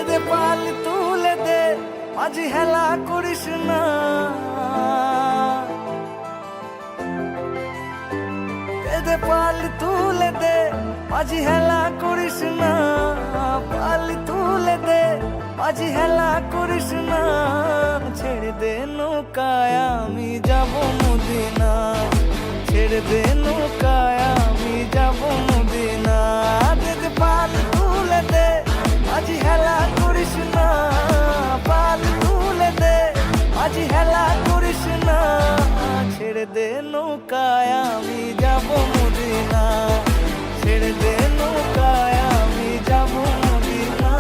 দে পাল তুলে দে, মাঝি হেলা করিস না। দে পাল তুলে দে, মাঝি হেলা করিস না। পাল তুলে দে, মাঝি হেলা করিস না। ছেড়ে দে নৌকায় আমি যাব মদিনা, ছেড়ে দে নৌকায় আমি যাব মদিনা। দে পাল তুলে দে, মাঝি হেলা করিস না। পাল তুলে দে, মাঝি হেলা করিস না। ছেড়ে দে নৌকায় আমি যাব মদিনা, ছেড়ে দে নৌকায় আমি যাব মদিনা।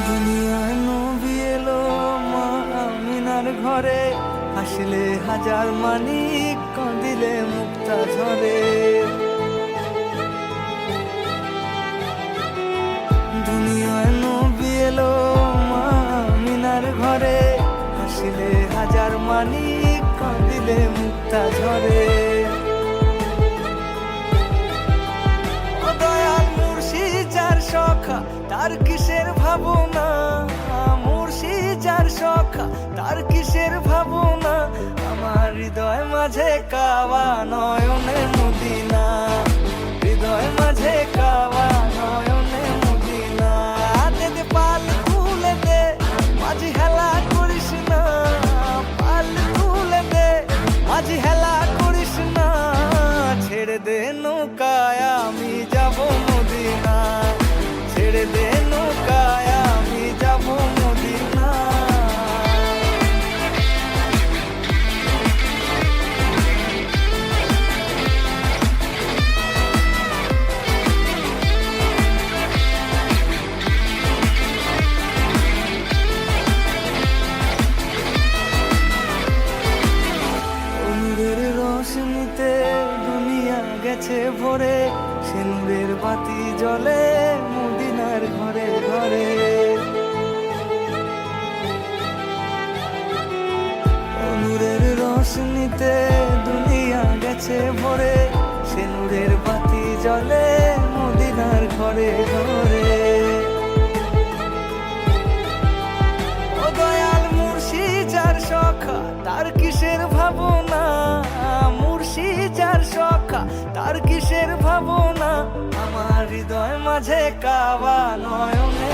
দুনিয়ায় নবী এলো মা আমিনার ঘরে, হাসলে হাজার মানিক, কাঁদিলে মুক্তা ঝরে। দুনিয়ায় নবী এলো মা আমিনার ঘরে, হাসলে হাজার মানিক, কাঁদিলে মুক্তা ঝরে। ও দয়াল মুর্শিদ যার সখা, তার কিসের ভাবনা। মুর্শিদ যার সখা, তার কিসের ভাবনা। আমার হৃদয় মাঝে কাওয়া নয়নে মদিনা, হৃদয় মাঝে কাওয়া নয়নে মদিনা। দে পাল তুলে দে, মাঝি হেলা করিস না। পাল তুলে দে, মাঝি হেলা করিস না। ছেড়ে দে নৌকায় আমি যাব মদিনা, ছেড়ে দে নৌকায় আমি যাব মদিনা। নূরের রোশনীতে দুনিয়া গেছে ভরে, সে নূরের বাতি জ্বলে মদিনার ঘরে ঘরে। নূরের রোশনীতে দুনিয়া গেছে ভরে, সে নূরের বাতি জ্বলে মদিনার ঘরে ঘরে। ও দয়াল মুর্শিদ যার সখা, তার কিসের ভাবনা। মুর্শিদ যার সখা, তার কিসের ভাবনা। আমার হৃদয় মাঝে কাওয়া নয়নে